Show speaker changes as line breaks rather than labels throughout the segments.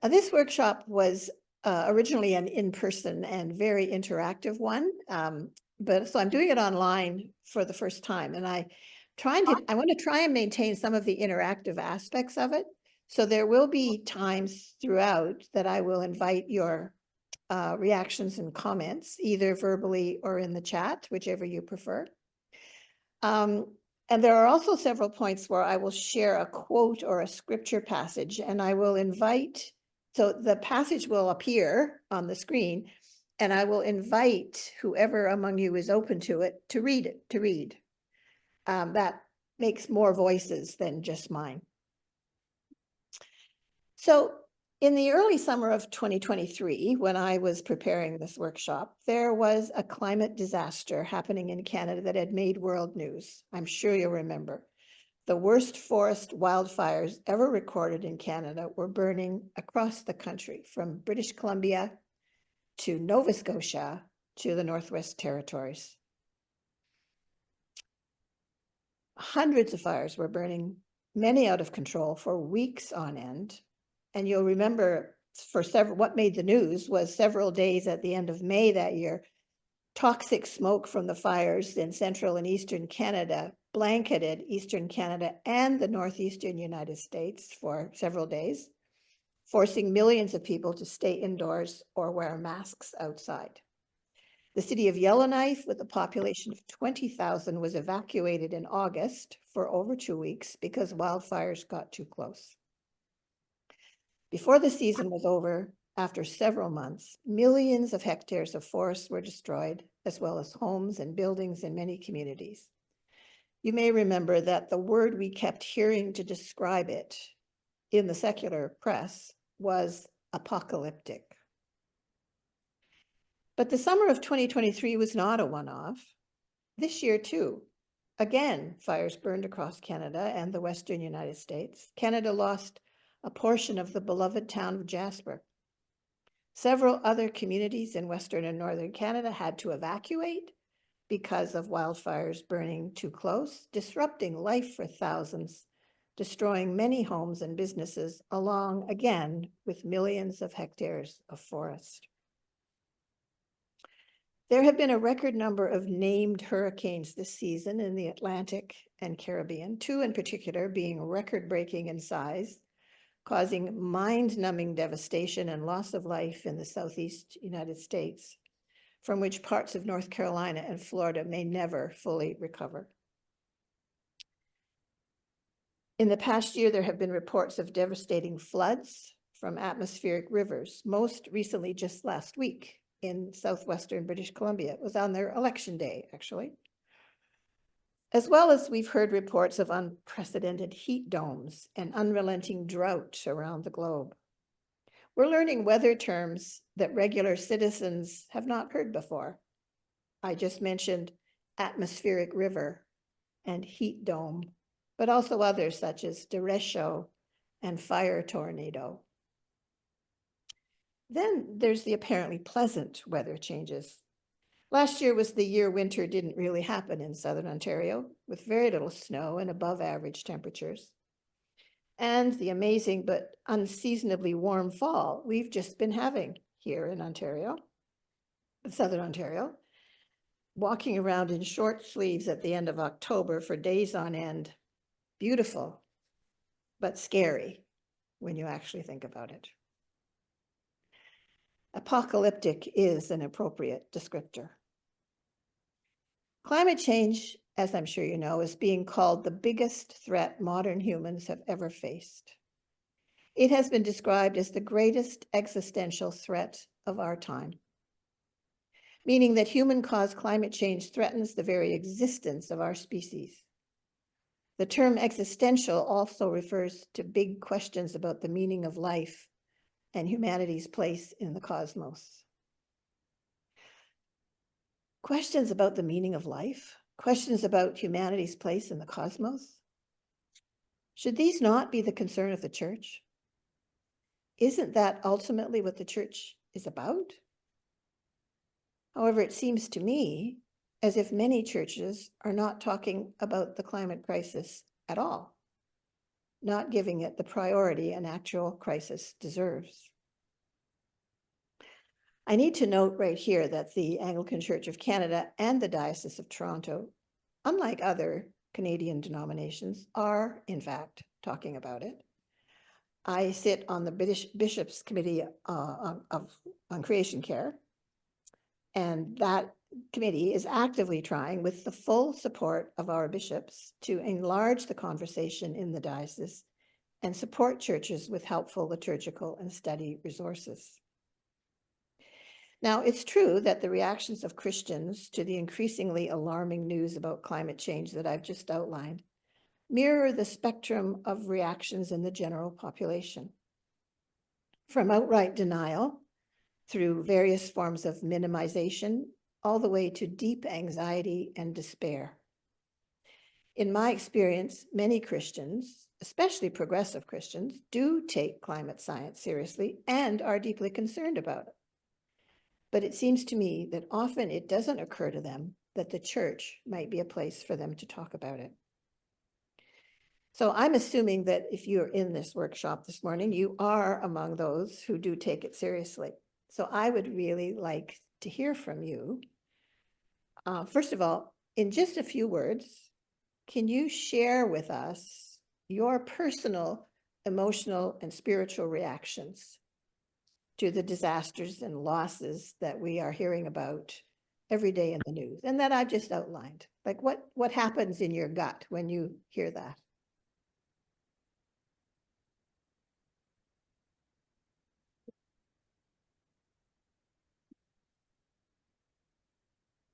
This workshop was originally an in-person and very interactive one, but so I'm doing it online for the first time, and I want to try and maintain some of the interactive aspects of it. So there will be times throughout that I will invite your reactions and comments, either verbally or in the chat, whichever you prefer. And there are also several points where I will share a quote or a scripture passage, and I will invite, so the passage will appear on the screen, and I will invite whoever among you is open to it to read it, that makes more voices than just mine. So in the early summer of 2023, when I was preparing this workshop, there was a climate disaster happening in Canada that had made world news. I'm sure you'll remember. The worst forest wildfires ever recorded in Canada were burning across the country, from British Columbia to Nova Scotia to the Northwest Territories. Hundreds of fires were burning, many out of control for weeks on end. And you'll remember what made the news was several days at the end of May that year, toxic smoke from the fires in central and eastern Canada blanketed eastern Canada and the northeastern United States for several days, forcing millions of people to stay indoors or wear masks outside. The city of Yellowknife, with a population of 20,000, was evacuated in August for over 2 weeks because wildfires got too close. Before the season was over, after several months, millions of hectares of forests were destroyed, as well as homes and buildings in many communities. You may remember that the word we kept hearing to describe it in the secular press was apocalyptic. But the summer of 2023 was not a one-off. This year, too, again, fires burned across Canada and the Western United States. Canada lost a portion of the beloved town of Jasper. Several other communities in Western and Northern Canada had to evacuate because of wildfires burning too close, disrupting life for thousands, destroying many homes and businesses, along again with millions of hectares of forest. There have been a record number of named hurricanes this season in the Atlantic and Caribbean, 2 in particular being record-breaking in size, causing mind-numbing devastation and loss of life in the Southeast United States, from which parts of North Carolina and Florida may never fully recover. In the past year, there have been reports of devastating floods from atmospheric rivers, most recently just last week in southwestern British Columbia. It was on their election day, actually. As well as we've heard reports of unprecedented heat domes and unrelenting drought around the globe. We're learning weather terms that regular citizens have not heard before. I just mentioned atmospheric river and heat dome, but also others such as derecho and fire tornado. Then there's the apparently pleasant weather changes. Last year was the year winter didn't really happen in southern Ontario, with very little snow and above average temperatures. And the amazing but unseasonably warm fall we've just been having here in Ontario, southern Ontario, walking around in short sleeves at the end of October for days on end. Beautiful, but scary when you actually think about it. Apocalyptic is an appropriate descriptor. Climate change, as I'm sure you know, is being called the biggest threat modern humans have ever faced. It has been described as the greatest existential threat of our time, meaning that human-caused climate change threatens the very existence of our species. The term existential also refers to big questions about the meaning of life and humanity's place in the cosmos. Questions about the meaning of life, questions about humanity's place in the cosmos. Should these not be the concern of the church? Isn't that ultimately what the church is about? However, it seems to me as if many churches are not talking about the climate crisis at all. not giving it the priority an actual crisis deserves. I need to note right here that the Anglican Church of Canada and the Diocese of Toronto, unlike other Canadian denominations, are in fact talking about it. I sit on the Bishops' Committee on Creation Care, and that committee is actively trying, with the full support of our bishops, to enlarge the conversation in the diocese and support churches with helpful liturgical and study resources. Now, it's true that the reactions of Christians to the increasingly alarming news about climate change that I've just outlined mirror the spectrum of reactions in the general population, from outright denial through various forms of minimization, all the way to deep anxiety and despair. In my experience, many Christians, especially progressive Christians, do take climate science seriously and are deeply concerned about it. But it seems to me that often it doesn't occur to them that the church might be a place for them to talk about it. So I'm assuming that if you're in this workshop this morning, you are among those who do take it seriously. So I would really like to hear from you. First of all, in just a few words, can you share with us your personal, emotional, and spiritual reactions to the disasters and losses that we are hearing about every day in the news and that I've just outlined? Like what happens in your gut when you hear that?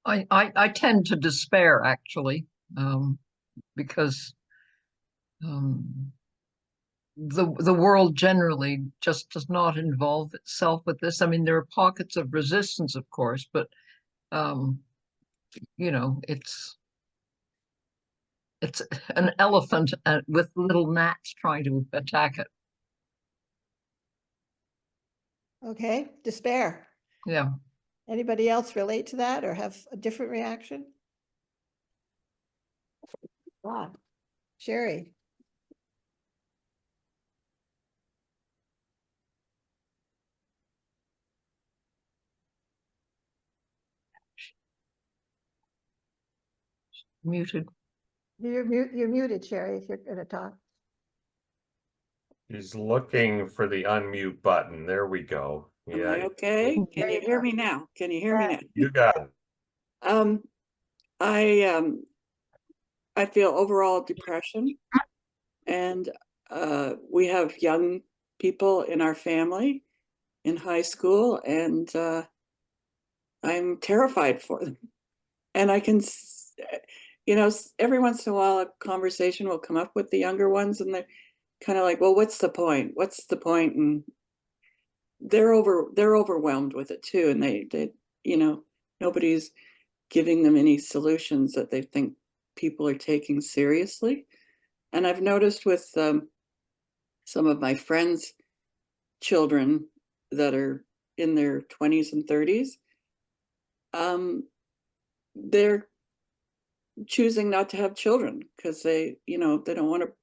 I tend to despair, actually, because the world generally just does not involve itself with this. I mean, there are pockets of resistance, of course, but you know, it's an elephant with little gnats trying to attack it.
Okay, despair.
Yeah.
Anybody else relate to that or have a different reaction? Wow. Sherry.
Muted.
You're muted, Sherry, if you're going to talk.
He's looking for the unmute button. There we go.
Am I okay? Can you hear me now? Can you hear me now?
You got it.
I feel overall depression, and we have young people in our family in high school, and I'm terrified for them. And I can, you know, every once in a while a conversation will come up with the younger ones, and they're kind of like, well, what's the point? What's the point? And they're overwhelmed with it too, and they you know, nobody's giving them any solutions that they think people are taking seriously. And I've noticed with some of my friends' children that are in their 20s and 30s, they're choosing not to have children because they don't want to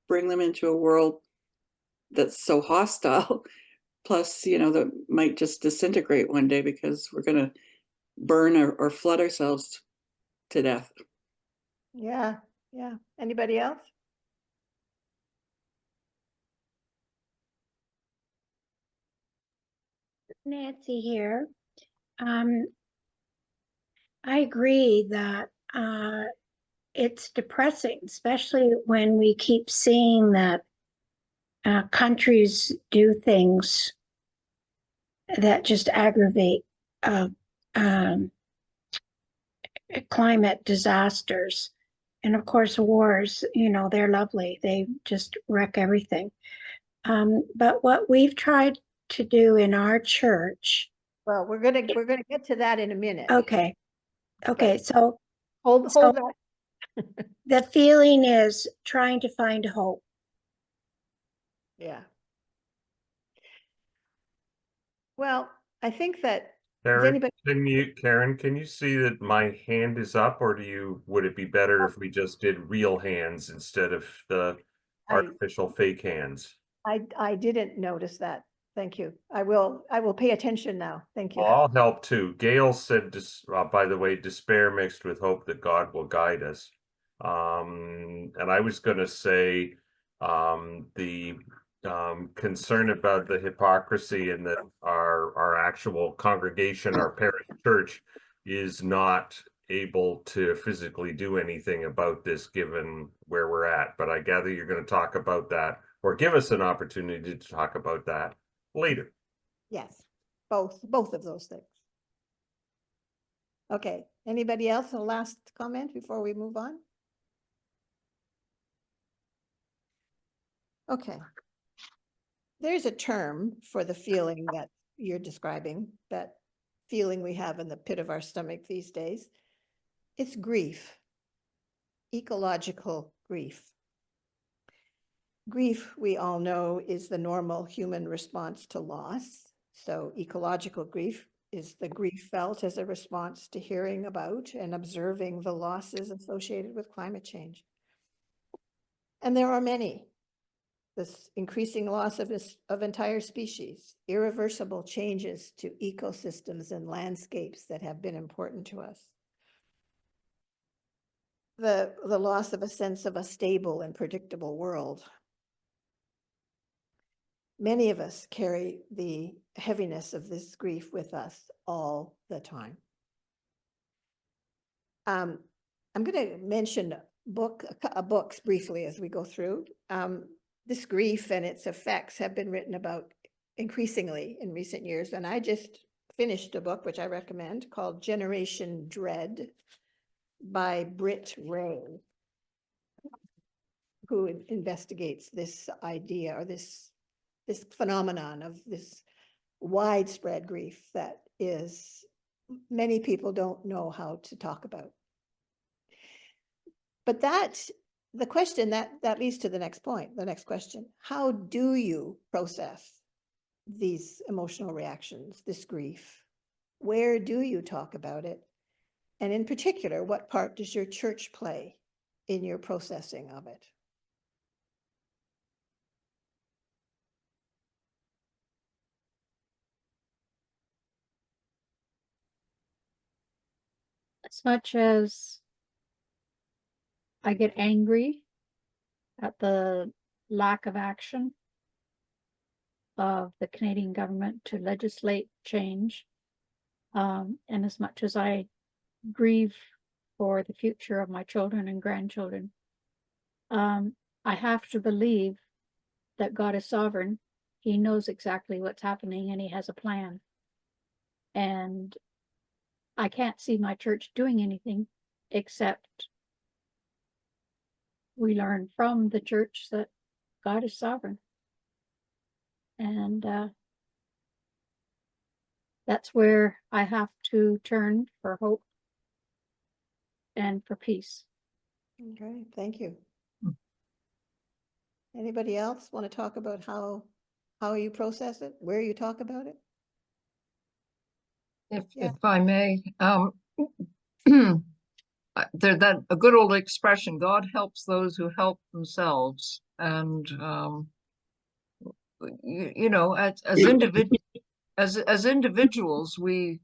bring them into a world that's so hostile. Plus, that might just disintegrate one day because we're going to burn or flood ourselves to death.
Yeah. Anybody else?
Nancy here. I agree that it's depressing, especially when we keep seeing that countries do things that just aggravate climate disasters. And of course, wars, they're lovely. They just wreck everything. But what we've tried to do in our church.
Well, we're gonna get to that in a minute.
Okay. So
hold that.
The feeling is trying to find hope.
Yeah. Well, I think that
Karen, can you see that my hand is up, or would it be better if we just did real hands instead of the artificial fake hands.
I didn't notice that. Thank you. I will pay attention now. Thank you.
Well, I'll help too. Gail said, by the way, despair mixed with hope that God will guide us. And I was going to say the concern about the hypocrisy in that our actual congregation, our parish church, is not able to physically do anything about this given where we're at. But I gather you're going to talk about that, or give us an opportunity to talk about that later.
Yes, both of those things. Okay, anybody else? A last comment before we move on? Okay. There's a term for the feeling that you're describing, that feeling we have in the pit of our stomach these days. It's grief, ecological grief. Grief, we all know, is the normal human response to loss. So ecological grief is the grief felt as a response to hearing about and observing the losses associated with climate change. And there are many. This increasing loss of entire species, irreversible changes to ecosystems and landscapes that have been important to us. The loss of a sense of a stable and predictable world. Many of us carry the heaviness of this grief with us all the time. I'm going to mention books briefly as we go through. This grief and its effects have been written about increasingly in recent years. And I just finished a book, which I recommend, called Generation Dread by Britt Ray, who investigates this idea or this phenomenon of this widespread grief that is, many people don't know how to talk about. But the question that leads to the next point, the next question: how do you process these emotional reactions, this grief? Where do you talk about it? And in particular, what part does your church play in your processing of it?
As much as I get angry at the lack of action of the Canadian government to legislate change, and as much as I grieve for the future of my children and grandchildren, I have to believe that God is sovereign. He knows exactly what's happening and he has a plan. And I can't see my church doing anything except we learn from the church that God is sovereign. And that's where I have to turn for hope and for peace.
Okay, thank you. Anybody else want to talk about how you process it, where you talk about it?
If I may, there's a good old expression: God helps those who help themselves. And you know, as individuals, we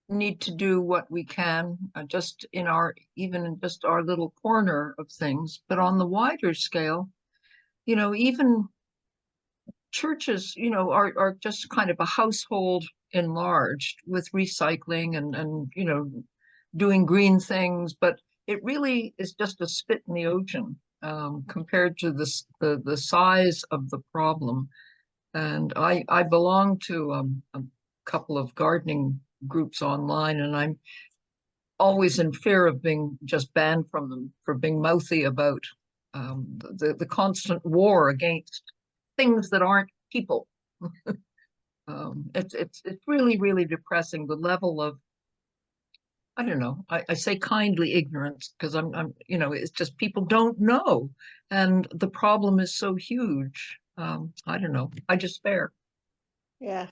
need to do what we can, just in even in just our little corner of things. But on the wider scale, you know, even churches, you know, are just kind of a household enlarged with recycling and you know, doing green things, but it really is just a spit in the ocean compared to the size of the problem. And I belong to a couple of gardening groups online, and I'm always in fear of being just banned from them for being mouthy about the constant war against things that aren't people. It's really, really depressing, the level of, I don't know, I say kindly ignorance because I'm you know, it's just people don't know, and the problem is so huge. I don't know, I despair.
Yeah,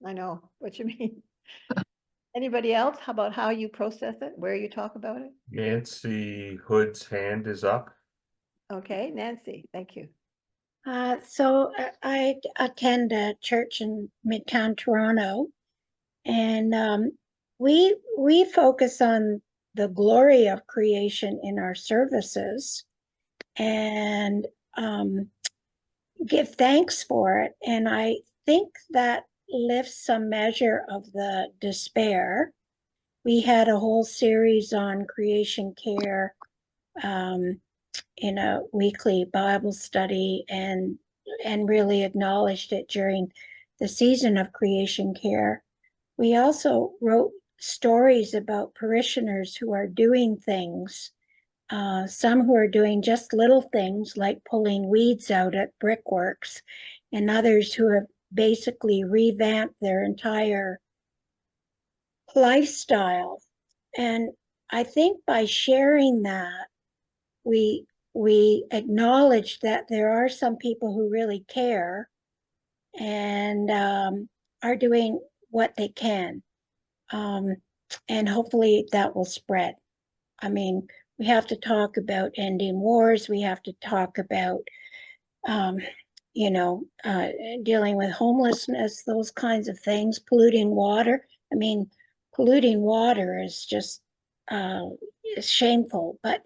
I know what you mean. Anybody else? How about how you process it, where you talk about it?
Nancy Hood's hand is up.
Okay, Nancy, thank you.
So I attend a church in Midtown Toronto, and we focus on the glory of creation in our services, and give thanks for it. And I think that lifts some measure of the despair. We had a whole series on creation care in a weekly Bible study, and really acknowledged it during the season of creation care. We also wrote stories about parishioners who are doing things, some who are doing just little things like pulling weeds out at brickworks, and others who have basically revamped their entire lifestyle. And I think by sharing that, we acknowledge that there are some people who really care and are doing what they can. And hopefully that will spread. I mean, we have to talk about ending wars. We have to talk about, dealing with homelessness, those kinds of things, polluting water. I mean, polluting water is just is shameful, but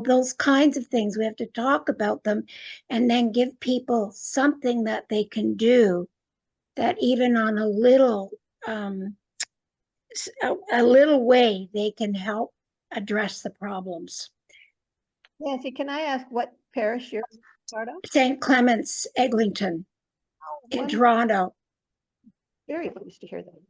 those kinds of things, we have to talk about them and then give people something that they can do, that even on a little way they can help address the problems.
Nancy, can I ask what parish you're part of?
St. Clement's, Eglinton, in
Wonderful.
Toronto.
Very pleased to hear that.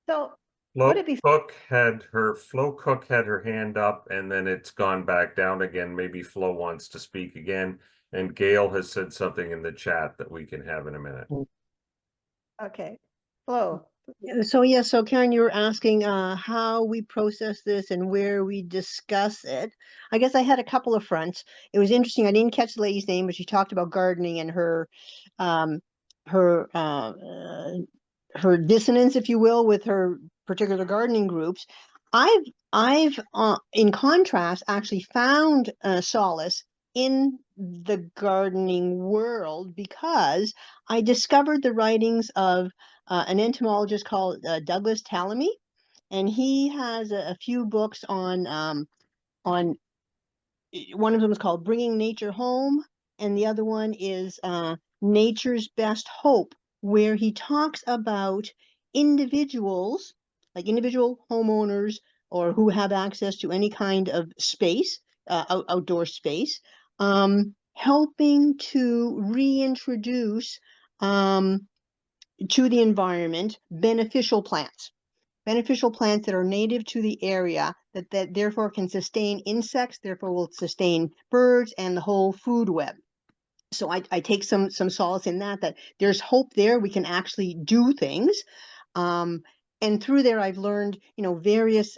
So
Flo
would it be
Cook had her hand up, and then it's gone back down again. Maybe Flo wants to speak again. And Gail has said something in the chat that we can have in a minute.
okay? Flo,
So Karen, you were asking how we process this and where we discuss it. I guess I had a couple of fronts. It was interesting. I didn't catch the lady's name, but she talked about gardening and her her dissonance, if you will, with her particular gardening groups. I've in contrast actually found solace in the gardening world, because I discovered the writings of an entomologist called Douglas Tallamy, and he has a few books on one of them is called Bringing Nature Home, and the other one is Nature's Best Hope, where he talks about individuals, like individual homeowners or who have access to any kind of space, outdoor space, helping to reintroduce to the environment beneficial plants that are native to the area, that therefore can sustain insects, therefore will sustain birds and the whole food web. So I take some solace in that there's hope there. We can actually do things. And through there, I've learned, various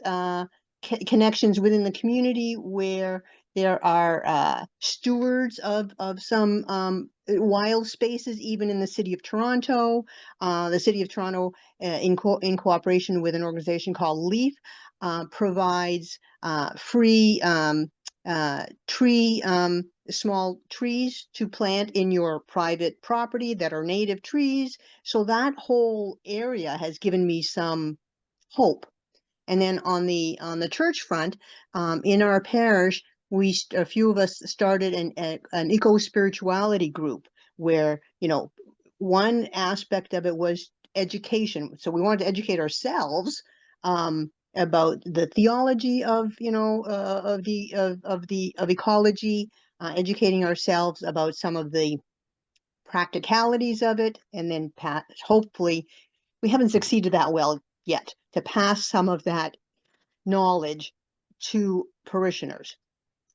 connections within the community where there are stewards of some wild spaces, even in the city of Toronto. The city of Toronto, in cooperation with an organization called LEAF, provides free small trees to plant in your private property that are native trees. So that whole area has given me some hope. And then on the church front, in our parish, a few of us started an eco-spirituality group where, one aspect of it was education. So we wanted to educate ourselves about the theology of ecology, educating ourselves about some of the practicalities of it, and then hopefully, we haven't succeeded that well yet, to pass some of that knowledge to parishioners.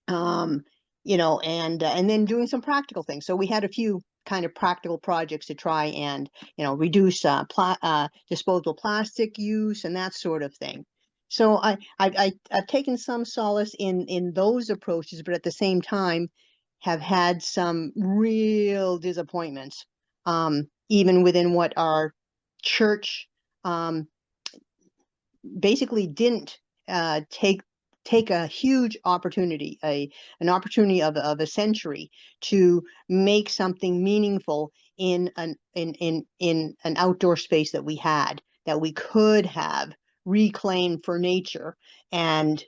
And then doing some practical things. So we had a few kind of practical projects to try and reduce disposable plastic use and that sort of thing. So I've taken some solace in those approaches, but at the same time have had some real disappointments, even within what our church basically didn't take take a huge opportunity, an opportunity of a century to make something meaningful in an outdoor space that we had, that we could have reclaimed for nature, and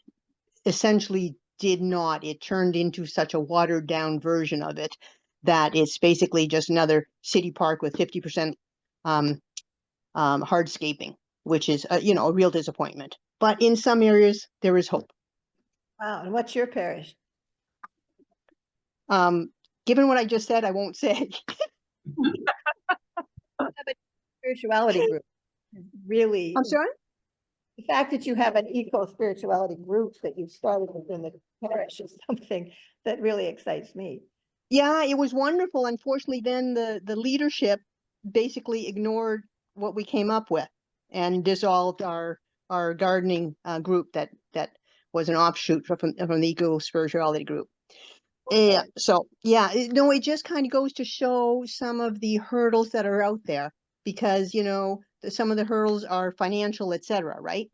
essentially did not. It turned into such a watered down version of it that it's basically just another city park with 50% hardscaping, which is a real disappointment. But in some areas there is hope.
Wow, and what's your parish?
Given what I just said, I won't say.
Spirituality group is really,
I'm sorry?
the fact that you have an eco-spirituality group that you've started within the parish is something that really excites me.
Yeah, it was wonderful. Unfortunately, then the leadership basically ignored what we came up with and dissolved our gardening group that was an offshoot from the eco-spirituality group. Yeah, so yeah, it just kind of goes to show some of the hurdles that are out there, because some of the hurdles are financial, etc., right?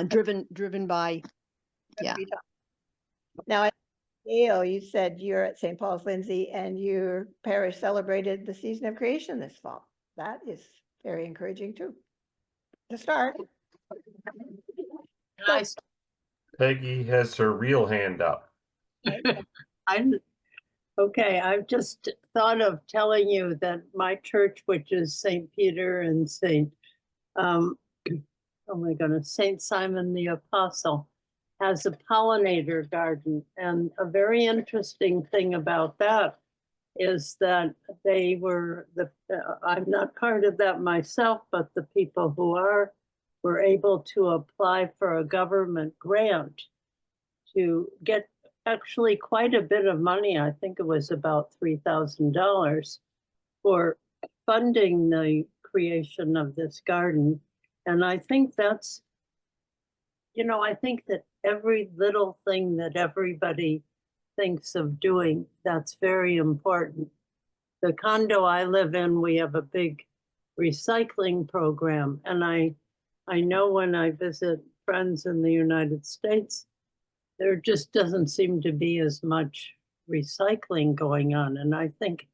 Driven by, yeah.
Now, Gail, you said you're at St. Paul's Lindsay and your parish celebrated the season of creation this fall. That is very encouraging too. To start.
And
Peggy has her real hand up.
okay, I've just thought of telling you that my church, which is St. Peter and oh my goodness, St. Simon the Apostle, has a pollinator garden. And a very interesting thing about that is that they were I'm not part of that myself, but the people who were able to apply for a government grant to get actually quite a bit of money. I think it was about $3,000 for funding the creation of this garden. And I think that's, I think that every little thing that everybody thinks of doing, that's very important. The condo I live in, we have a big recycling program. And I know when I visit friends in the United States, there just doesn't seem to be as much recycling going on. And I think,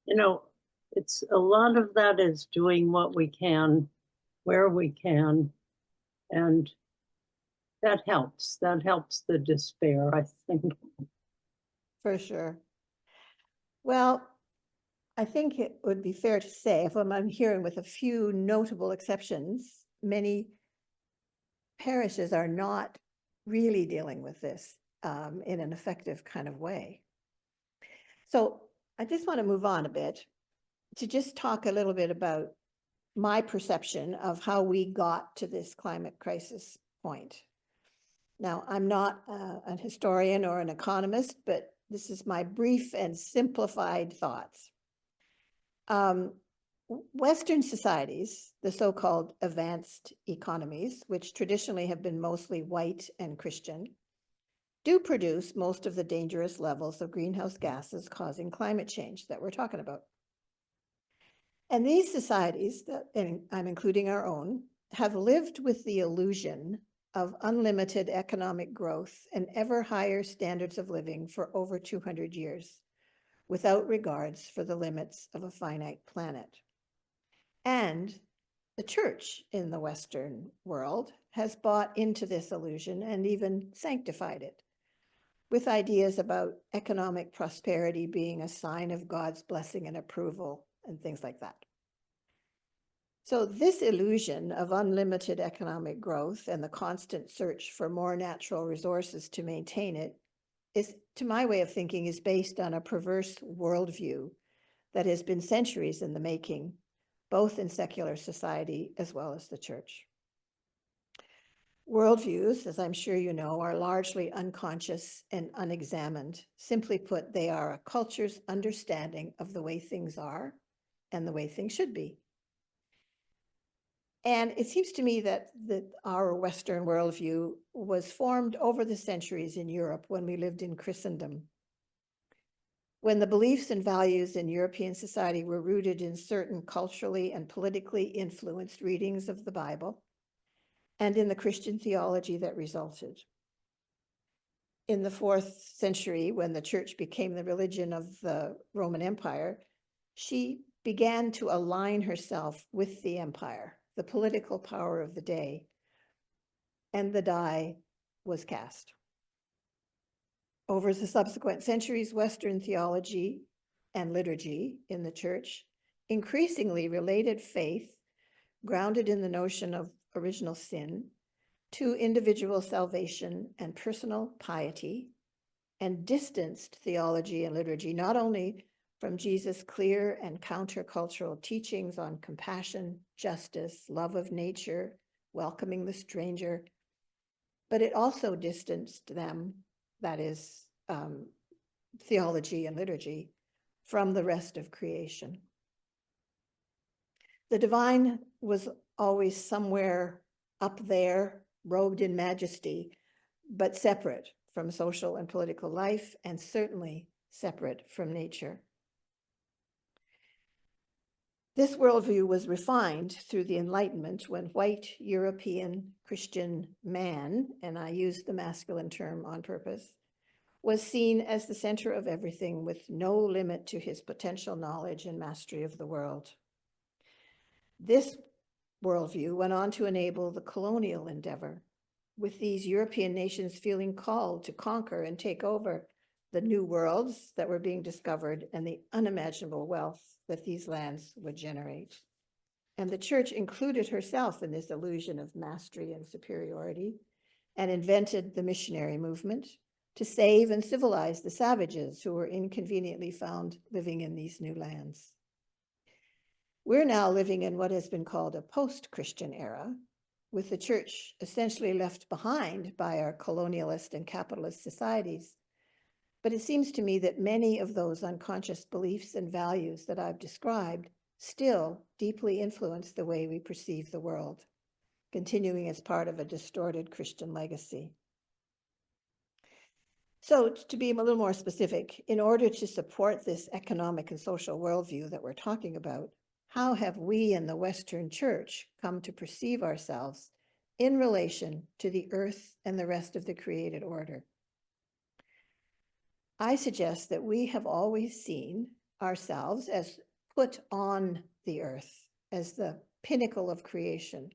it's a lot of that is doing what we can, where we can, and that helps. That helps the despair, I think.
For sure. Well, I think it would be fair to say, if I'm hearing with a few notable exceptions, many parishes are not really dealing with this in an effective kind of way. So I just want to move on a bit to just talk a little bit about my perception of how we got to this climate crisis point. Now, I'm not an historian or an economist, but this is my brief and simplified thoughts. Western societies, the so-called advanced economies, which traditionally have been mostly white and Christian, do produce most of the dangerous levels of greenhouse gases causing climate change that we're talking about. And these societies, and I'm including our own, have lived with the illusion of unlimited economic growth and ever higher standards of living for over 200 years, without regards for the limits of a finite planet. And the church in the Western world has bought into this illusion and even sanctified it, with ideas about economic prosperity being a sign of God's blessing and approval and things like that. So this illusion of unlimited economic growth and the constant search for more natural resources to maintain it is, to my way of thinking, is based on a perverse worldview that has been centuries in the making, both in secular society as well as the church. Worldviews, as I'm sure you know, are largely unconscious and unexamined. Simply put, they are a culture's understanding of the way things are and the way things should be. And it seems to me that our Western worldview was formed over the centuries in Europe when we lived in Christendom, when the beliefs and values in European society were rooted in certain culturally and politically influenced readings of the Bible and in the Christian theology that resulted. in the 4th century, when the church became the religion of the Roman Empire, she began to align herself with the empire, the political power of the day, and the die was cast. Over the subsequent centuries, Western theology and liturgy in the church increasingly related faith, grounded in the notion of original sin, to individual salvation and personal piety, and distanced theology and liturgy not only from Jesus' clear and countercultural teachings on compassion, justice, love of nature, welcoming the stranger, but it also distanced them, that is, theology and liturgy, from the rest of creation. The divine was always somewhere up there, robed in majesty, but separate from social and political life, and certainly separate from nature. This worldview was refined through the Enlightenment when white European Christian man, and I use the masculine term on purpose, was seen as the center of everything with no limit to his potential knowledge and mastery of the world. This worldview went on to enable the colonial endeavor, with these European nations feeling called to conquer and take over the new worlds that were being discovered and the unimaginable wealth that these lands would generate. And the church included herself in this illusion of mastery and superiority and invented the missionary movement to save and civilize the savages who were inconveniently found living in these new lands. We're now living in what has been called a post-Christian era, with the church essentially left behind by our colonialist and capitalist societies. But it seems to me that many of those unconscious beliefs and values that I've described still deeply influence the way we perceive the world, continuing as part of a distorted Christian legacy. So to be a little more specific, in order to support this economic and social worldview that we're talking about, how have we in the Western Church come to perceive ourselves in relation to the earth and the rest of the created order? I suggest that we have always seen ourselves as put on the earth, as the pinnacle of creation,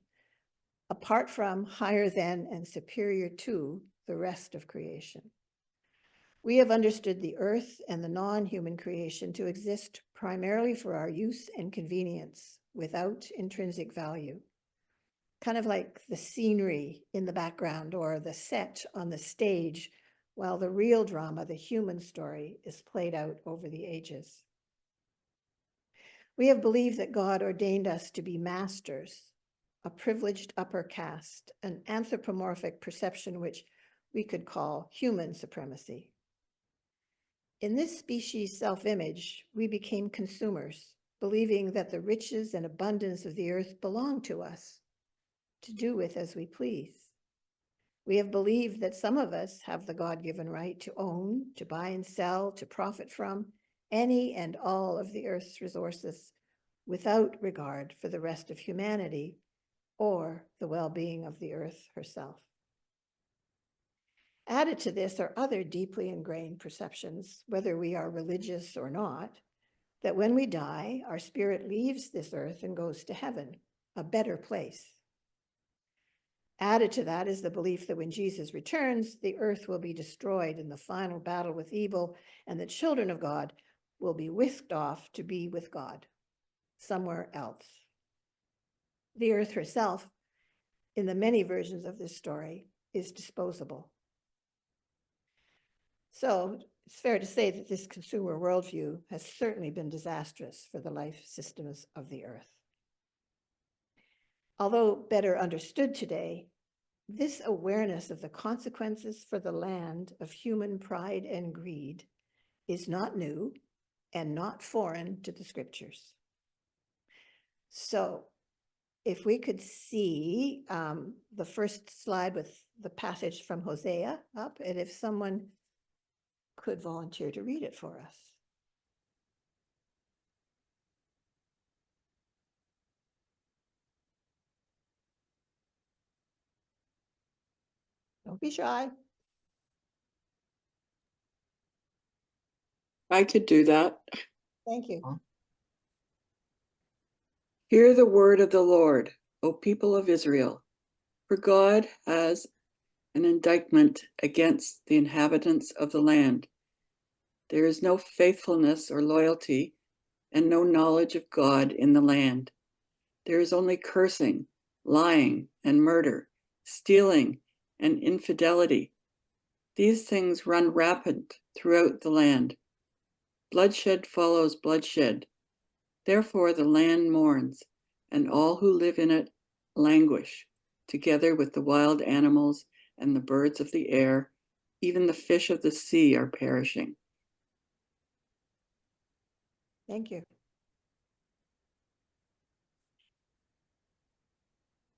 apart from, higher than, and superior to the rest of creation. We have understood the earth and the non-human creation to exist primarily for our use and convenience, without intrinsic value. Kind of like the scenery in the background or the set on the stage, while the real drama, the human story, is played out over the ages. We have believed that God ordained us to be masters, a privileged upper caste, an anthropomorphic perception which we could call human supremacy. In this species self-image, we became consumers, believing that the riches and abundance of the earth belong to us, to do with as we please. We have believed that some of us have the God-given right to own, to buy and sell, to profit from any and all of the earth's resources without regard for the rest of humanity or the well-being of the earth herself. Added to this are other deeply ingrained perceptions, whether we are religious or not, that when we die, our spirit leaves this earth and goes to heaven, a better place. Added to that is the belief that when Jesus returns, the earth will be destroyed in the final battle with evil, and the children of God will be whisked off to be with God, somewhere else. The earth herself, in the many versions of this story, is disposable. So it's fair to say that this consumer worldview has certainly been disastrous for the life systems of the earth. Although better understood today, this awareness of the consequences for the land of human pride and greed is not new and not foreign to the scriptures. So if we could see the first slide with the passage from Hosea up, and if someone could volunteer to read it for us. Don't be shy.
I could do that.
Thank you.
Hear the word of the Lord, O people of Israel, for God has an indictment against the inhabitants of the land. There is no faithfulness or loyalty and no knowledge of God in the land. There is only cursing, lying, and murder, stealing, and infidelity. These things run rampant throughout the land. Bloodshed follows bloodshed. Therefore the land mourns, and all who live in it languish, together with the wild animals and the birds of the air. Even the fish of the sea are perishing.
Thank you.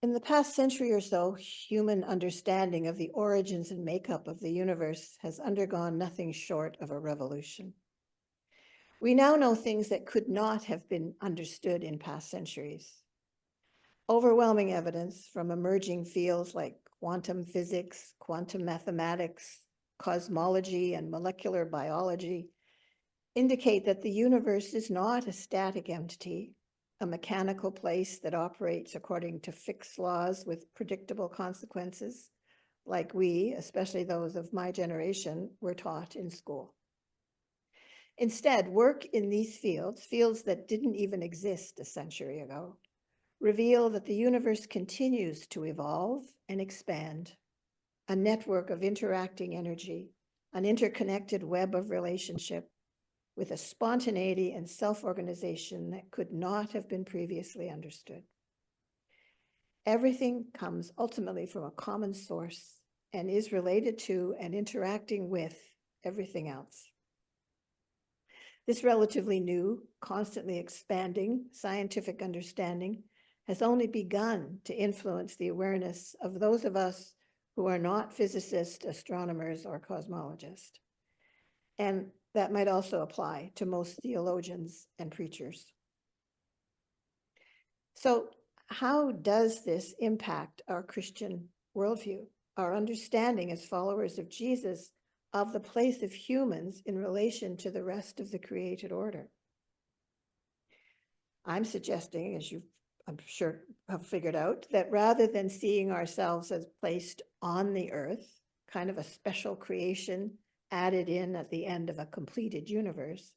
In the past century or so, human understanding of the origins and makeup of the universe has undergone nothing short of a revolution. We now know things that could not have been understood in past centuries. Overwhelming evidence from emerging fields like quantum physics, quantum mathematics, cosmology, and molecular biology indicate that the universe is not a static entity, a mechanical place that operates according to fixed laws with predictable consequences, like we, especially those of my generation, were taught in school. Instead, work in these fields that didn't even exist a century ago, reveal that the universe continues to evolve and expand, a network of interacting energy, an interconnected web of relationship, with a spontaneity and self-organization that could not have been previously understood. Everything comes ultimately from a common source and is related to and interacting with everything else. This relatively new, constantly expanding scientific understanding has only begun to influence the awareness of those of us who are not physicists, astronomers, or cosmologists. And that might also apply to most theologians and preachers. So how does this impact our Christian worldview, our understanding as followers of Jesus of the place of humans in relation to the rest of the created order? I'm suggesting, as you, I'm sure, have figured out, that rather than seeing ourselves as placed on the earth, kind of a special creation added in at the end of a completed universe,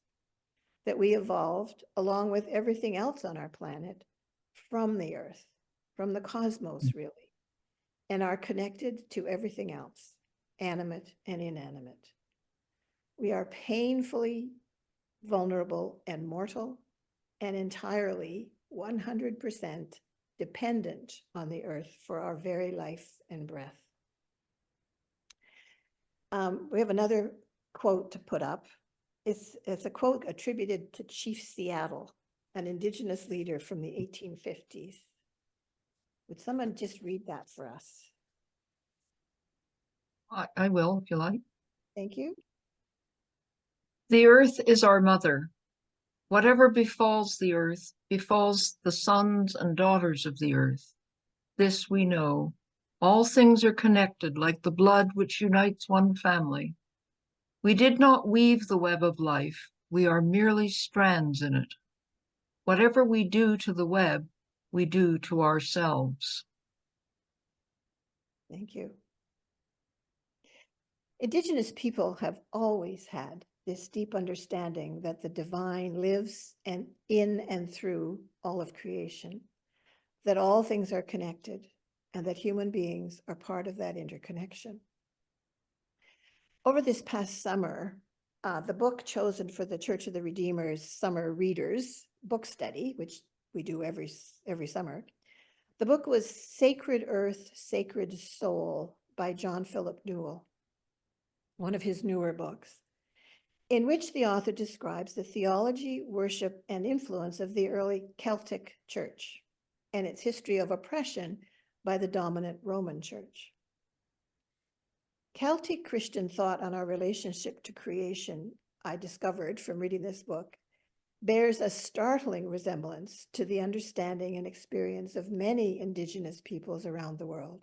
that we evolved along with everything else on our planet from the earth, from the cosmos really, and are connected to everything else, animate and inanimate. We are painfully vulnerable and mortal and entirely 100% dependent on the earth for our very life and breath. We have another quote to put up. It's a quote attributed to Chief Seattle, an indigenous leader from the 1850s. Would someone just read that for us?
I will, if you like.
Thank you.
The earth is our mother. Whatever befalls the earth befalls the sons and daughters of the earth. This we know. All things are connected like the blood which unites one family. We did not weave the web of life. We are merely strands in it. Whatever we do to the web, we do to ourselves.
Thank you. Indigenous people have always had this deep understanding that the divine lives in and through all of creation, that all things are connected, and that human beings are part of that interconnection. Over this past summer, the book chosen for the Church of the Redeemer's Summer Readers book study, which we do every summer, the book was Sacred Earth, Sacred Soul by John Philip Newell, one of his newer books, in which the author describes the theology, worship, and influence of the early Celtic Church and its history of oppression by the dominant Roman Church. Celtic Christian thought on our relationship to creation, I discovered from reading this book, bears a startling resemblance to the understanding and experience of many indigenous peoples around the world.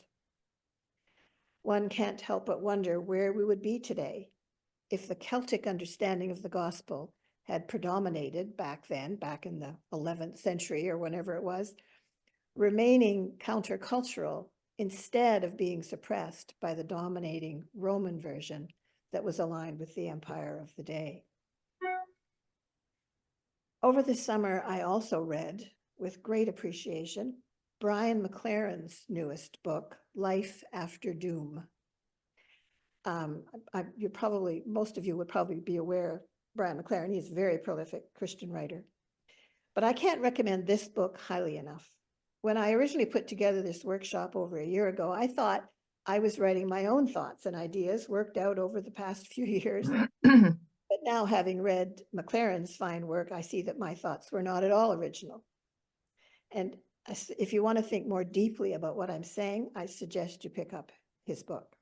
One can't help but wonder where we would be today if the Celtic understanding of the gospel had predominated back then, back in the 11th century or whenever it was, remaining countercultural instead of being suppressed by the dominating Roman version that was aligned with the empire of the day. Over the summer, I also read, with great appreciation, Brian McLaren's newest book, Life After Doom. Most of you would probably be aware of Brian McLaren. He's a very prolific Christian writer. But I can't recommend this book highly enough. When I originally put together this workshop over a year ago, I thought I was writing my own thoughts and ideas worked out over the past few years. But now, having read McLaren's fine work, I see that my thoughts were not at all original. And if you want to think more deeply about what I'm saying, I suggest you pick up his book.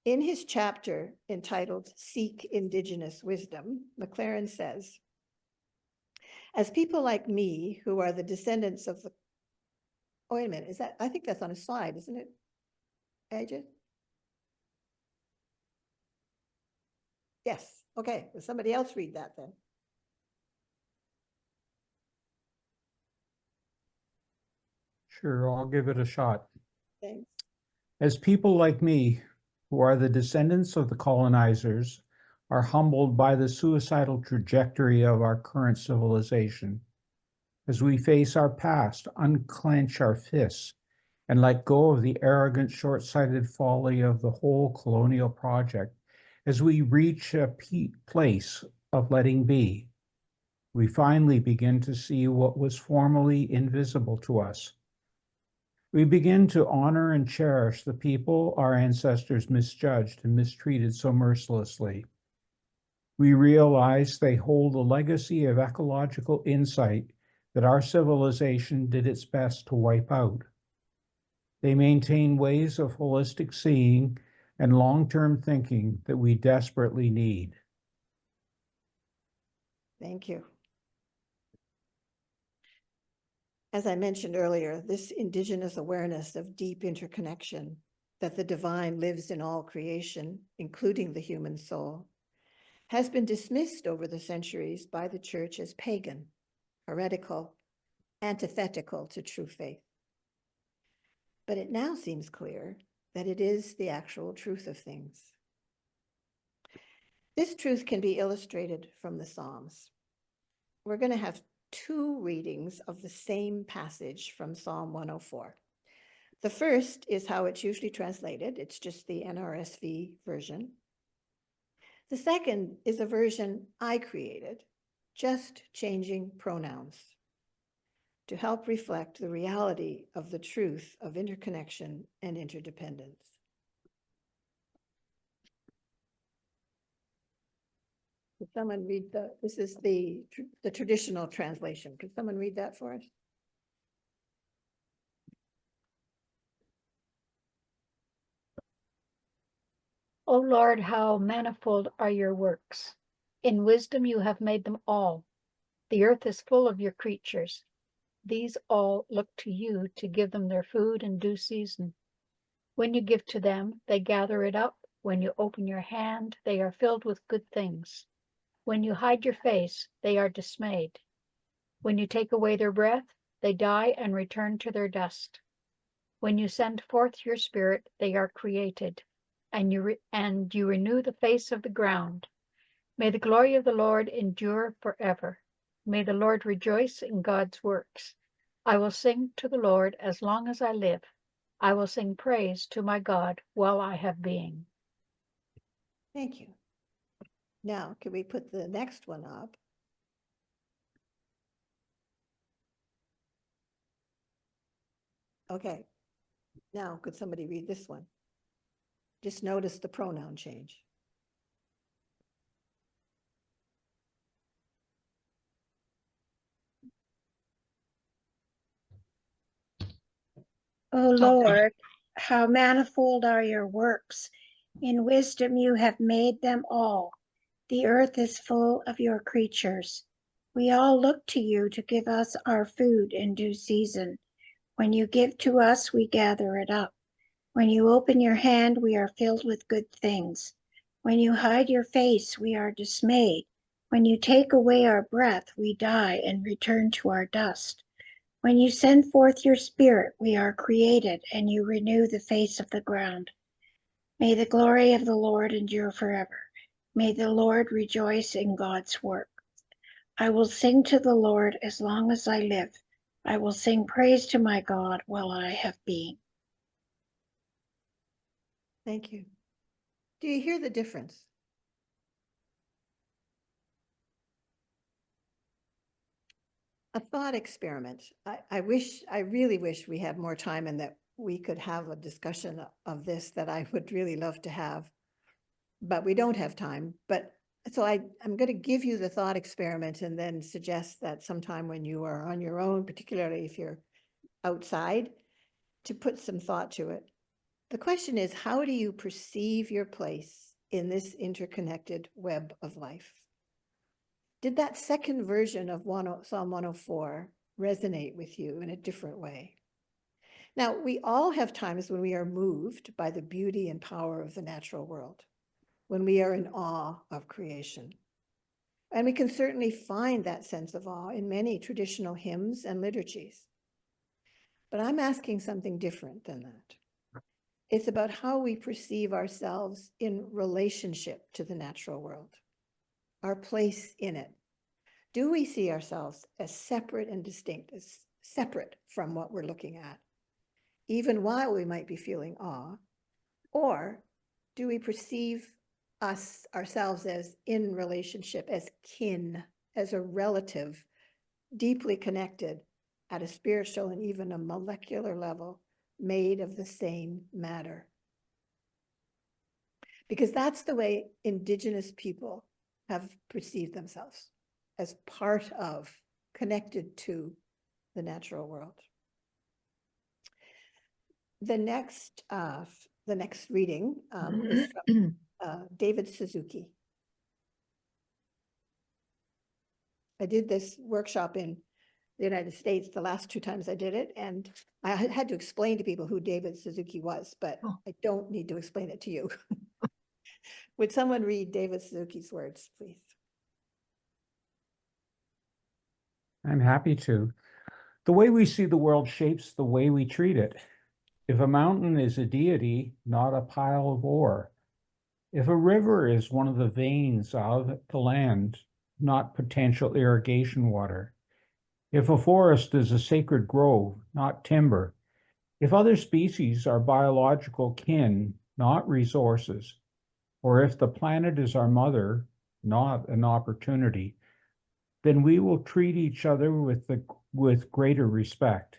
In his chapter entitled Seek Indigenous Wisdom, McLaren says, as people like me who are the descendants of the, oh, wait a minute, I think that's on a slide, isn't it, Ajit? Yes, okay, will somebody else read that then?
Sure, I'll give it a shot.
Thanks.
As people like me, who are the descendants of the colonizers, are humbled by the suicidal trajectory of our current civilization. As we face our past, unclench our fists, and let go of the arrogant, short-sighted folly of the whole colonial project, as we reach a place of letting be, we finally begin to see what was formerly invisible to us. We begin to honor and cherish the people our ancestors misjudged and mistreated so mercilessly. We realize they hold a legacy of ecological insight that our civilization did its best to wipe out. They maintain ways of holistic seeing and long-term thinking that we desperately need.
Thank you. As I mentioned earlier, this indigenous awareness of deep interconnection, that the divine lives in all creation, including the human soul, has been dismissed over the centuries by the church as pagan, heretical, antithetical to true faith. But it now seems clear that it is the actual truth of things. This truth can be illustrated from the Psalms. We're going to have two readings of the same passage from Psalm 104. The first is how it's usually translated. It's just the NRSV version. The second is a version I created, just changing pronouns to help reflect the reality of the truth of interconnection and interdependence. Could someone read this is the traditional translation. Could someone read that for us?
O Lord, how manifold are your works. In wisdom you have made them all. The earth is full of your creatures. These all look to you to give them their food in due season. When you give to them, they gather it up. When you open your hand, they are filled with good things. When you hide your face, they are dismayed. When you take away their breath, they die and return to their dust. When you send forth your spirit, they are created, and you renew the face of the ground. May the glory of the Lord endure forever. May the Lord rejoice in God's works. I will sing to the Lord as long as I live. I will sing praise to my God while I have being.
Thank you. Now, can we put the next one up? Okay. Now, could somebody read this one? Just notice the pronoun change.
O Lord, how manifold are your works. In wisdom you have made them all. The earth is full of your creatures. We all look to you to give us our food in due season. When you give to us, we gather it up. When you open your hand, we are filled with good things. When you hide your face, we are dismayed. When you take away our breath, we die and return to our dust. When you send forth your spirit, we are created, and you renew the face of the ground. May the glory of the Lord endure forever. May the Lord rejoice in God's work. I will sing to the Lord as long as I live. I will sing praise to my God while I have been.
Thank you. Do you hear the difference? A thought experiment. I really wish we had more time and that we could have a discussion of this that I would really love to have, but we don't have time. But so I'm going to give you the thought experiment and then suggest that sometime when you are on your own, particularly if you're outside, to put some thought to it. The question is, how do you perceive your place in this interconnected web of life? Did that second version of Psalm 104 resonate with you in a different way? Now, we all have times when we are moved by the beauty and power of the natural world, when we are in awe of creation. And we can certainly find that sense of awe in many traditional hymns and liturgies. But I'm asking something different than that. It's about how we perceive ourselves in relationship to the natural world, our place in it. Do we see ourselves as separate and distinct, as separate from what we're looking at, even while we might be feeling awe? Or do we perceive ourselves as in relationship, as kin, as a relative, deeply connected at a spiritual and even a molecular level, made of the same matter? Because that's the way Indigenous people have perceived themselves, as part of, connected to the natural world. The next reading is from David Suzuki. I did this workshop in the United States the last 2 times I did it, and I had to explain to people who David Suzuki was, but I don't need to explain it to you. Would someone read David Suzuki's words, please?
I'm happy to. The way we see the world shapes the way we treat it. If a mountain is a deity, not a pile of ore. If a river is one of the veins of the land, not potential irrigation water. If a forest is a sacred grove, not timber. If other species are biological kin, not resources. Or if the planet is our mother, not an opportunity, then we will treat each other with greater respect.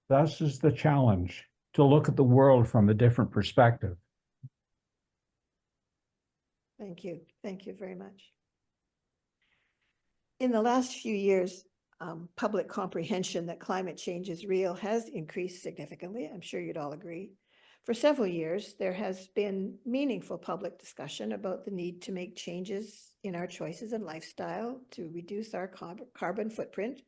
Thus is the challenge, to look at the world from a different perspective.
Thank you. Thank you very much. In the last few years, public comprehension that climate change is real has increased significantly. I'm sure you'd all agree. For several years, there has been meaningful public discussion about the need to make changes in our choices and lifestyle to reduce our carbon footprint.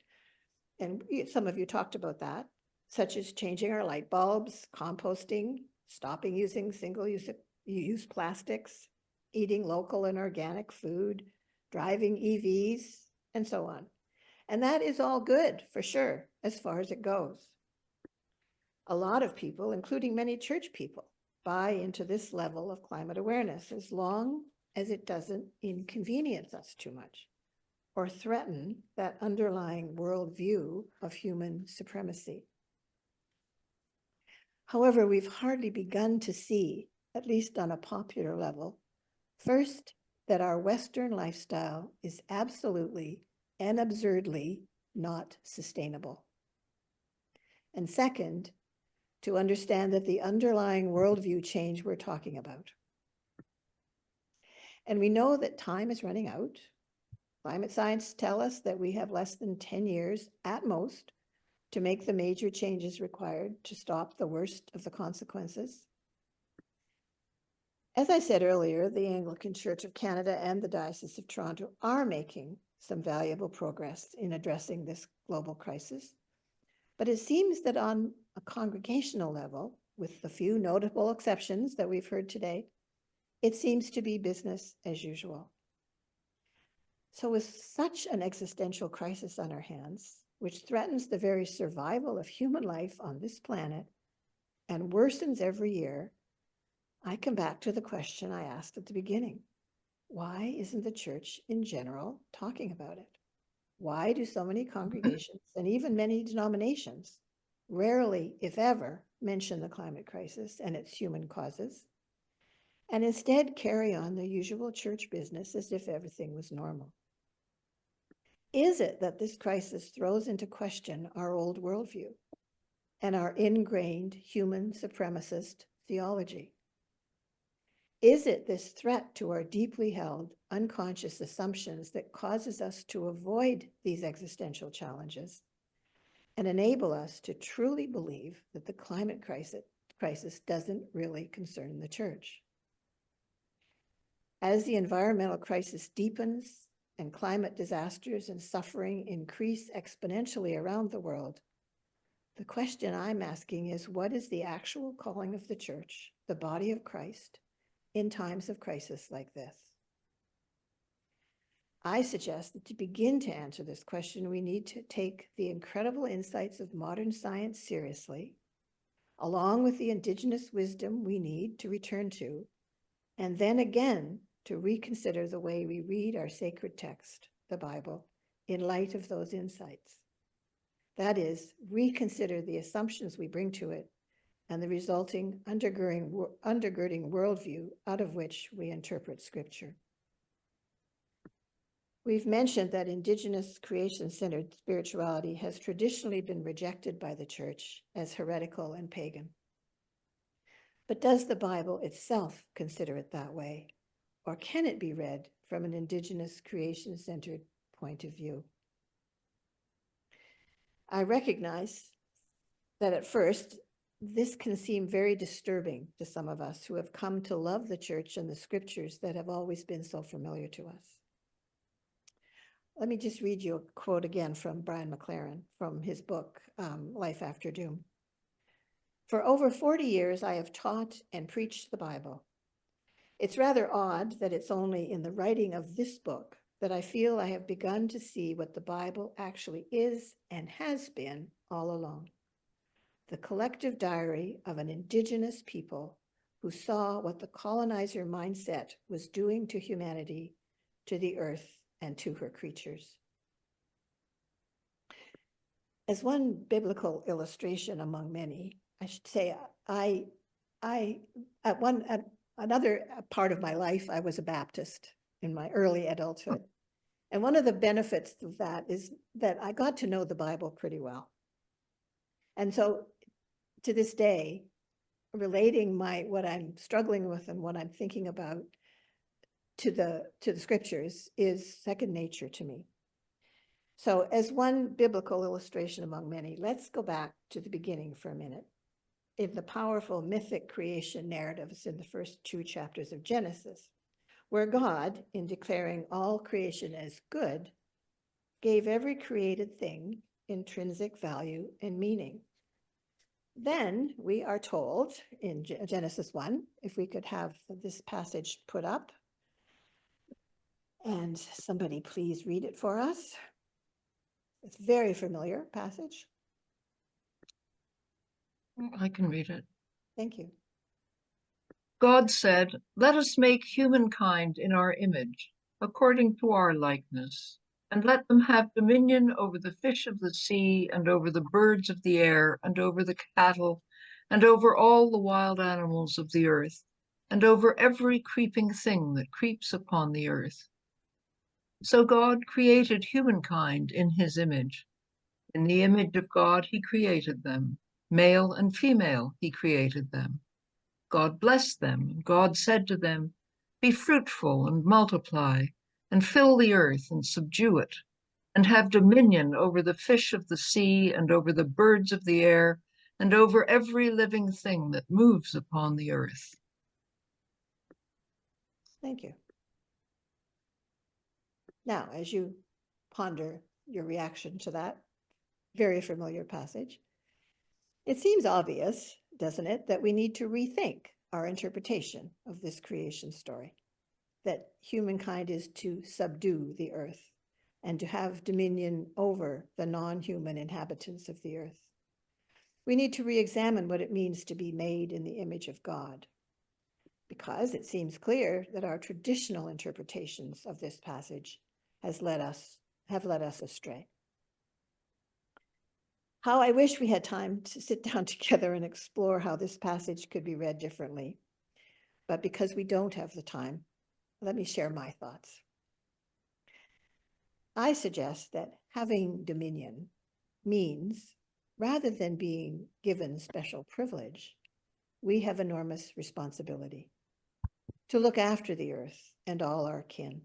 And some of you talked about that, such as changing our light bulbs, composting, stopping using single-use plastics, eating local and organic food, driving EVs, and so on. And that is all good, for sure, as far as it goes. A lot of people, including many church people, buy into this level of climate awareness as long as it doesn't inconvenience us too much or threaten that underlying worldview of human supremacy. However, we've hardly begun to see, at least on a popular level, first, that our Western lifestyle is absolutely and absurdly not sustainable. And second, to understand that the underlying worldview change we're talking about. And we know that time is running out. Climate science tell us that we have less than 10 years at most to make the major changes required to stop the worst of the consequences. As I said earlier, the Anglican Church of Canada and the Diocese of Toronto are making some valuable progress in addressing this global crisis. But it seems that on a congregational level, with the few notable exceptions that we've heard today, it seems to be business as usual. So with such an existential crisis on our hands, which threatens the very survival of human life on this planet and worsens every year, I come back to the question I asked at the beginning. Why isn't the church in general talking about it? Why do so many congregations and even many denominations rarely, if ever, mention the climate crisis and its human causes, and instead carry on the usual church business as if everything was normal? Is it that this crisis throws into question our old worldview and our ingrained human supremacist theology? Is it this threat to our deeply held unconscious assumptions that causes us to avoid these existential challenges and enable us to truly believe that the climate crisis doesn't really concern the church? As the environmental crisis deepens and climate disasters and suffering increase exponentially around the world, the question I'm asking is, what is the actual calling of the church, the body of Christ, in times of crisis like this? I suggest that to begin to answer this question, we need to take the incredible insights of modern science seriously, along with the indigenous wisdom we need to return to, and then again to reconsider the way we read our sacred text, the Bible, in light of those insights. That is, reconsider the assumptions we bring to it and the resulting undergirding worldview out of which we interpret Scripture. We've mentioned that indigenous creation-centered spirituality has traditionally been rejected by the church as heretical and pagan. But does the Bible itself consider it that way? Or can it be read from an indigenous creation-centered point of view? I recognize that at first, this can seem very disturbing to some of us who have come to love the church and the scriptures that have always been so familiar to us. Let me just read you a quote again from Brian McLaren from his book, Life After Doom. For over 40 years, I have taught and preached the Bible. It's rather odd that it's only in the writing of this book that I feel I have begun to see what the Bible actually is and has been all along. The collective diary of an indigenous people who saw what the colonizer mindset was doing to humanity, to the earth, and to her creatures. As one biblical illustration among many, I should say, another part of my life, I was a Baptist in my early adulthood. And one of the benefits of that is that I got to know the Bible pretty well. And so to this day, relating what I'm struggling with and what I'm thinking about to the scriptures is second nature to me. So as one biblical illustration among many, let's go back to the beginning for a minute. In the powerful mythic creation narratives in the first 2 chapters of Genesis, where God, in declaring all creation as good, gave every created thing intrinsic value and meaning. Then we are told in Genesis 1, if we could have this passage put up, and somebody please read it for us. It's a very familiar passage.
I can read it.
Thank you.
God said, "Let us make humankind in our image, according to our likeness, and let them have dominion over the fish of the sea, and over the birds of the air, and over the cattle, and over all the wild animals of the earth, and over every creeping thing that creeps upon the earth." So God created humankind in his image. In the image of God he created them. Male and female he created them. God blessed them, and God said to them, "Be fruitful and multiply, and fill the earth and subdue it, and have dominion over the fish of the sea, and over the birds of the air, and over every living thing that moves upon the earth."
Thank you. Now, as you ponder your reaction to that very familiar passage, it seems obvious, doesn't it, that we need to rethink our interpretation of this creation story, that humankind is to subdue the earth and to have dominion over the non-human inhabitants of the earth. We need to re-examine what it means to be made in the image of God, because it seems clear that our traditional interpretations of this passage have led us astray. How I wish we had time to sit down together and explore how this passage could be read differently. But because we don't have the time, let me share my thoughts. I suggest that having dominion means, rather than being given special privilege, we have enormous responsibility to look after the earth and all our kin,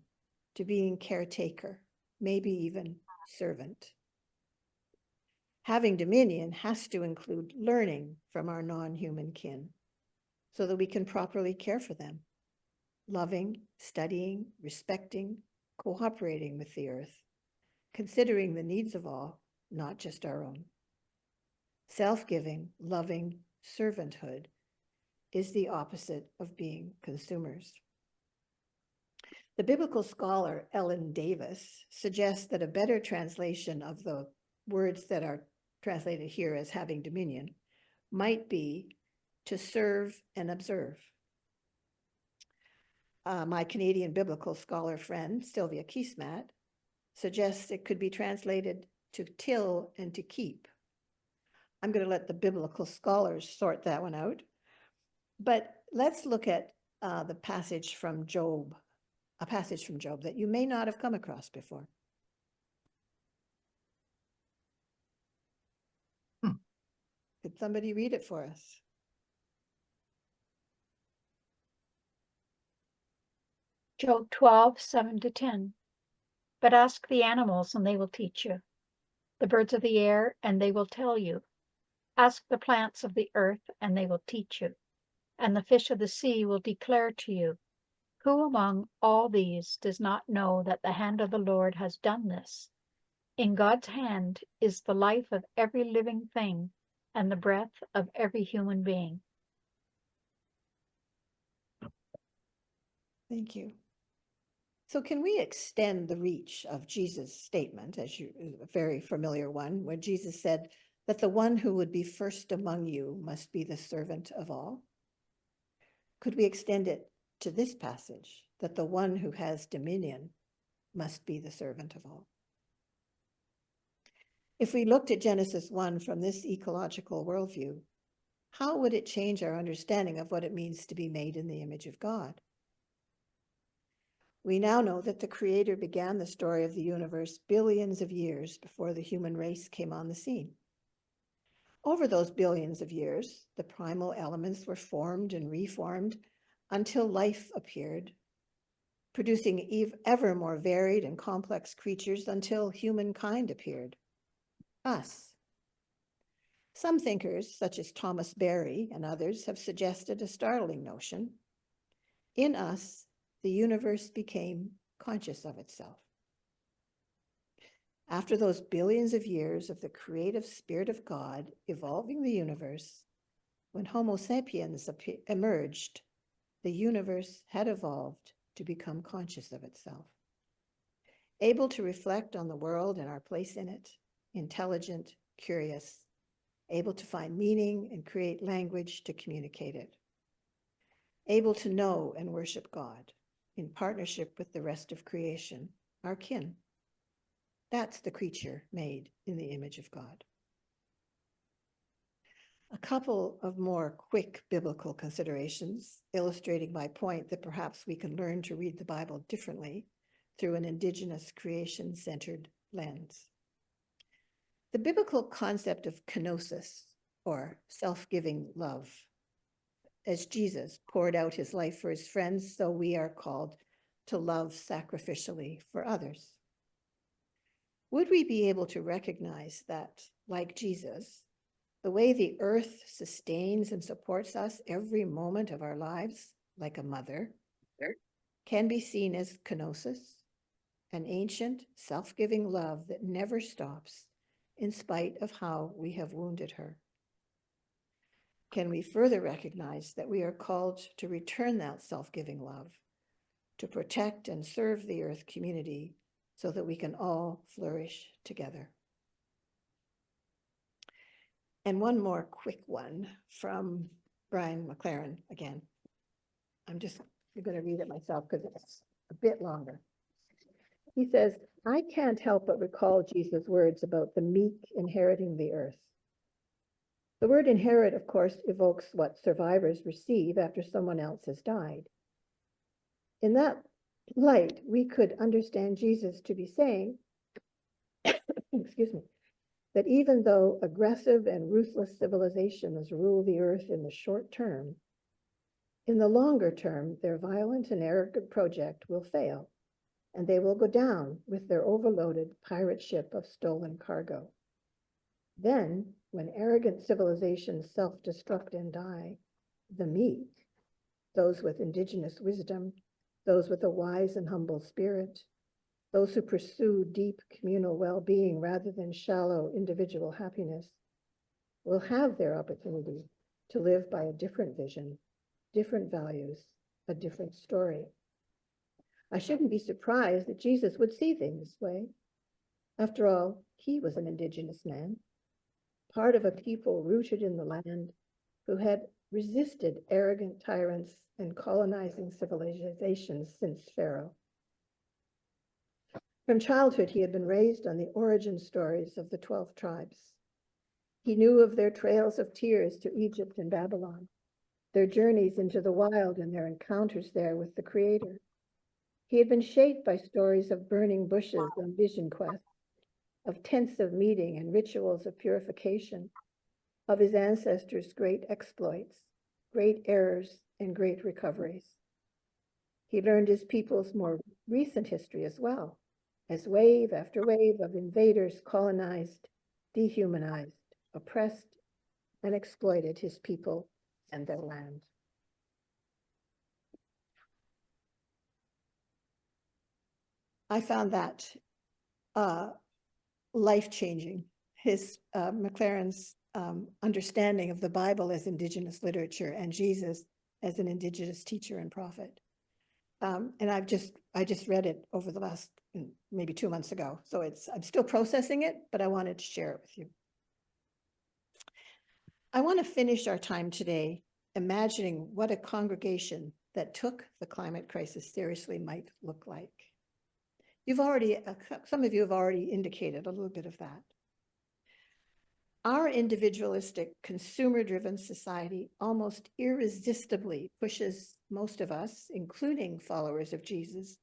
to being caretaker, maybe even servant. Having dominion has to include learning from our non-human kin so that we can properly care for them, loving, studying, respecting, cooperating with the earth, considering the needs of all, not just our own. Self-giving, loving servanthood is the opposite of being consumers. The biblical scholar Ellen Davis suggests that a better translation of the words that are translated here as having dominion might be to serve and observe. My Canadian biblical scholar friend, Sylvia Kiesmat, suggests it could be translated to till and to keep. I'm going to let the biblical scholars sort that one out. But let's look at the passage from Job, a passage from Job that you may not have come across before. Could somebody read it for us?
Job 12, 7-10. But ask the animals, and they will teach you. The birds of the air, and they will tell you. Ask the plants of the earth, and they will teach you. And the fish of the sea will declare to you. Who among all these does not know that the hand of the Lord has done this? In God's hand is the life of every living thing and the breath of every human being.
Thank you. So can we extend the reach of Jesus' statement, as a very familiar one, where Jesus said that the one who would be first among you must be the servant of all? Could we extend it to this passage, that the one who has dominion must be the servant of all? If we looked at Genesis 1 from this ecological worldview, how would it change our understanding of what it means to be made in the image of God? We now know that the Creator began the story of the universe billions of years before the human race came on the scene. Over those billions of years, the primal elements were formed and reformed until life appeared, producing ever more varied and complex creatures until humankind appeared. Us. Some thinkers, such as Thomas Berry and others, have suggested a startling notion. In us, the universe became conscious of itself. After those billions of years of the creative spirit of God evolving the universe, when Homo sapiens emerged, the universe had evolved to become conscious of itself, able to reflect on the world and our place in it, intelligent, curious, able to find meaning and create language to communicate it, able to know and worship God in partnership with the rest of creation, our kin. That's the creature made in the image of God. A couple of more quick biblical considerations illustrating my point that perhaps we can learn to read the Bible differently through an indigenous creation-centered lens. The biblical concept of kenosis, or self-giving love, as Jesus poured out his life for his friends, so we are called to love sacrificially for others. Would we be able to recognize that, like Jesus, the way the earth sustains and supports us every moment of our lives, like a mother, can be seen as kenosis, an ancient, self-giving love that never stops in spite of how we have wounded her? can we further recognize that we are called to return that self-giving love, to protect and serve the earth community so that we can all flourish together. And one more quick one from Brian McLaren again. I'm going to read it myself because it's a bit longer. He says, I can't help but recall Jesus' words about the meek inheriting the earth. The word inherit, of course, evokes what survivors receive after someone else has died. In that light, we could understand Jesus to be saying, excuse me, that even though aggressive and ruthless civilizations rule the earth in the short term, in the longer term, their violent and arrogant project will fail, and they will go down with their overloaded pirate ship of stolen cargo. Then, when arrogant civilizations self-destruct and die, the meek, those with indigenous wisdom, those with a wise and humble spirit, those who pursue deep communal well-being rather than shallow individual happiness, will have their opportunity to live by a different vision, different values, a different story. I shouldn't be surprised that Jesus would see things this way. After all, he was an indigenous man, part of a people rooted in the land who had resisted arrogant tyrants and colonizing civilizations since Pharaoh. From childhood, he had been raised on the origin stories of the 12 tribes. He knew of their trails of tears to Egypt and Babylon, their journeys into the wild and their encounters there with the Creator. He had been shaped by stories of burning bushes on vision quests, of tents of meeting and rituals of purification, of his ancestors' great exploits, great errors, and great recoveries. He learned his people's more recent history as well, as wave after wave of invaders colonized, dehumanized, oppressed, and exploited his people and their land. I found that life-changing, his McLaren's understanding of the Bible as Indigenous literature and Jesus as an Indigenous teacher and prophet. And I just read it over the last maybe 2 months ago. So I'm still processing it, but I wanted to share it with you. I want to finish our time today imagining what a congregation that took the climate crisis seriously might look like. Some of you have already indicated a little bit of that. Our individualistic, consumer-driven society almost irresistibly pushes most of us, including followers of Jesus,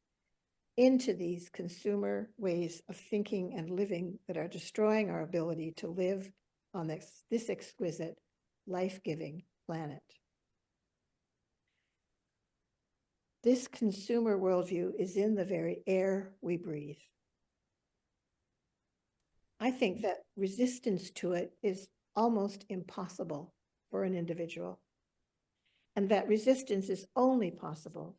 into these consumer ways of thinking and living that are destroying our ability to live on this exquisite, life-giving planet. This consumer worldview is in the very air we breathe. I think that resistance to it is almost impossible for an individual, and that resistance is only possible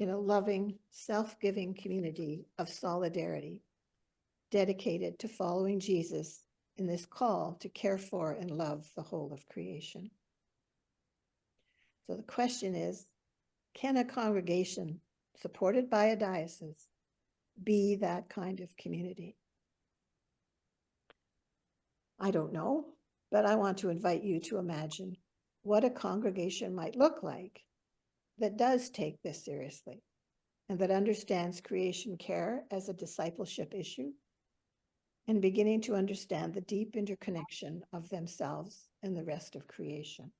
in a loving, self-giving community of solidarity, dedicated to following Jesus in this call to care for and love the whole of creation. So the question is, can a congregation supported by a diocese be that kind of community? I don't know, but I want to invite you to imagine what a congregation might look like that does take this seriously and that understands creation care as a discipleship issue and beginning to understand the deep interconnection of themselves and the rest of creation.